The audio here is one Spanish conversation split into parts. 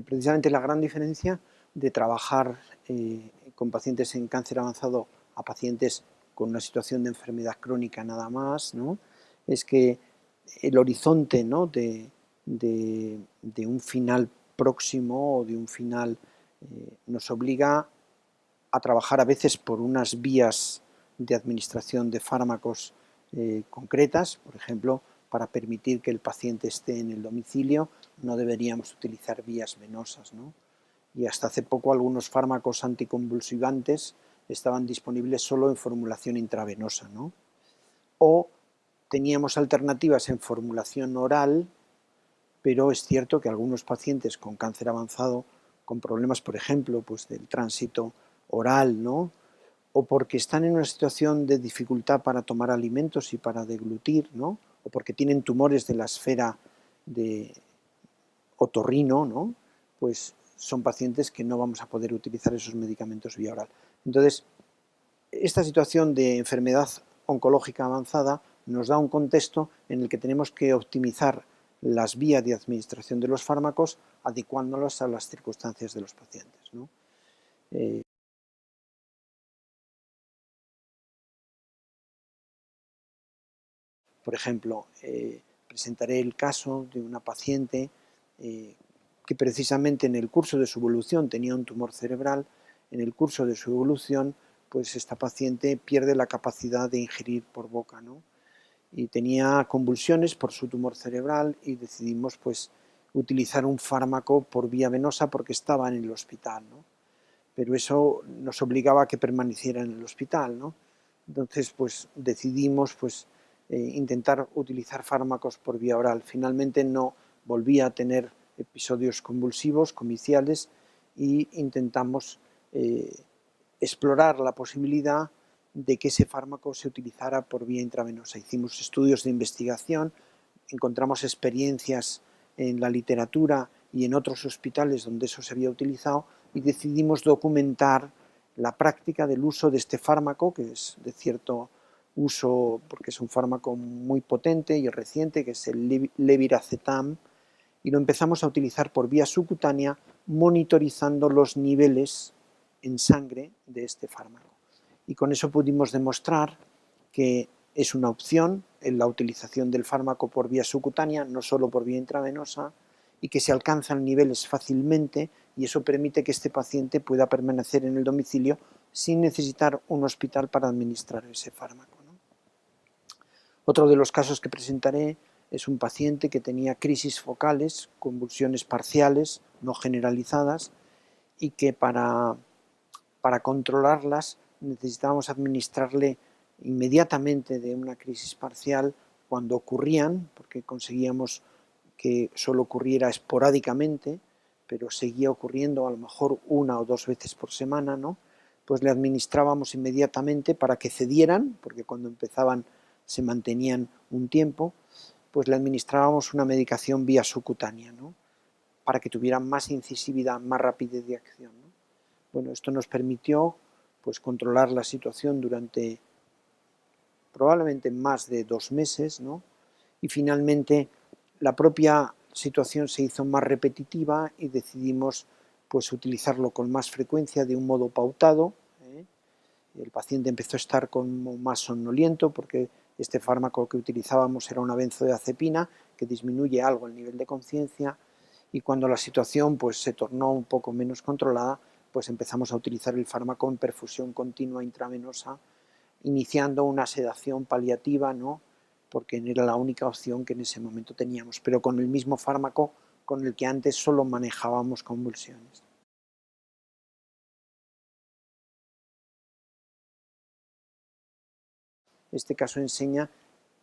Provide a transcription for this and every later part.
precisamente la gran diferencia de trabajar con pacientes en cáncer avanzado a pacientes con una situación de enfermedad crónica nada más, ¿no? Es que el horizonte, ¿no?, de un final próximo o de un final nos obliga a trabajar a veces por unas vías de administración de fármacos concretas, por ejemplo, para permitir que el paciente esté en el domicilio, no deberíamos utilizar vías venosas, ¿no? Y hasta hace poco algunos fármacos anticonvulsivantes estaban disponibles solo en formulación intravenosa, ¿no? O teníamos alternativas en formulación oral, pero es cierto que algunos pacientes con cáncer avanzado, con problemas, por ejemplo, pues del tránsito oral, ¿no?, o porque están en una situación de dificultad para tomar alimentos y para deglutir, ¿no?, o porque tienen tumores de la esfera de otorrino, ¿no?, pues son pacientes que no vamos a poder utilizar esos medicamentos vía oral. Entonces, esta situación de enfermedad oncológica avanzada nos da un contexto en el que tenemos que optimizar las vías de administración de los fármacos adecuándolos a las circunstancias de los pacientes, ¿no? Por ejemplo, presentaré el caso de una paciente que precisamente en el curso de su evolución tenía un tumor cerebral. En el curso de su evolución, pues esta paciente pierde la capacidad de ingerir por boca, ¿no?, y tenía convulsiones por su tumor cerebral y decidimos pues utilizar un fármaco por vía venosa porque estaba en el hospital, ¿no? Pero eso nos obligaba a que permaneciera en el hospital, ¿no? Entonces pues decidimos pues intentar utilizar fármacos por vía oral. Finalmente no volvía a tener episodios convulsivos, comiciales, y intentamos explorar la posibilidad de que ese fármaco se utilizara por vía intravenosa. Hicimos estudios de investigación, encontramos experiencias en la literatura y en otros hospitales donde eso se había utilizado y decidimos documentar la práctica del uso de este fármaco, que es de cierto uso porque es un fármaco muy potente y reciente, que es el leviracetam, y lo empezamos a utilizar por vía subcutánea monitorizando los niveles en sangre de este fármaco. Y con eso pudimos demostrar que es una opción en la utilización del fármaco por vía subcutánea, no solo por vía intravenosa, y que se alcanzan niveles fácilmente, y eso permite que este paciente pueda permanecer en el domicilio sin necesitar un hospital para administrar ese fármaco, ¿no? Otro de los casos que presentaré es un paciente que tenía crisis focales, convulsiones parciales, no generalizadas, y que para controlarlas necesitábamos administrarle inmediatamente de una crisis parcial cuando ocurrían, porque conseguíamos que solo ocurriera esporádicamente, pero seguía ocurriendo a lo mejor 1 o 2 veces por semana, ¿no? Pues le administrábamos inmediatamente para que cedieran, porque cuando empezaban se mantenían un tiempo, pues le administrábamos una medicación vía subcutánea, ¿no?, para que tuvieran más incisividad, más rapidez de acción, ¿no? Bueno, esto nos permitió pues controlar la situación durante probablemente más de 2 meses, ¿no? Y finalmente la propia situación se hizo más repetitiva y decidimos pues utilizarlo con más frecuencia de un modo pautado, ¿eh? El paciente empezó a estar como más somnoliento porque este fármaco que utilizábamos era una benzodiazepina que disminuye algo el nivel de conciencia, y cuando la situación pues se tornó un poco menos controlada, pues empezamos a utilizar el fármaco en perfusión continua intravenosa, iniciando una sedación paliativa, ¿no?, porque era la única opción que en ese momento teníamos, pero con el mismo fármaco con el que antes solo manejábamos convulsiones. Este caso enseña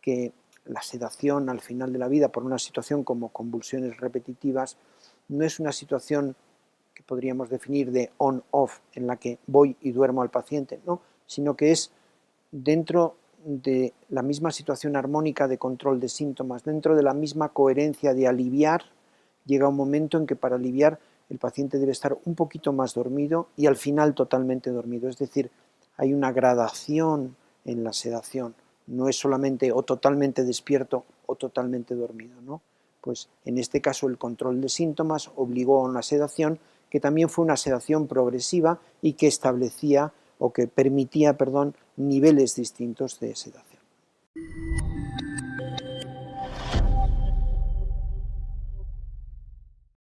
que la sedación al final de la vida por una situación como convulsiones repetitivas no es una situación que podríamos definir de on-off, en la que voy y duermo al paciente, no, sino que es dentro de la misma situación armónica de control de síntomas, dentro de la misma coherencia de aliviar, llega un momento en que para aliviar el paciente debe estar un poquito más dormido y al final totalmente dormido, es decir, hay una gradación en la sedación, no es solamente o totalmente despierto o totalmente dormido, ¿no? pues en este caso el control de síntomas obligó a una sedación que también fue una sedación progresiva y que establecía o que permitía, perdón, niveles distintos de sedación.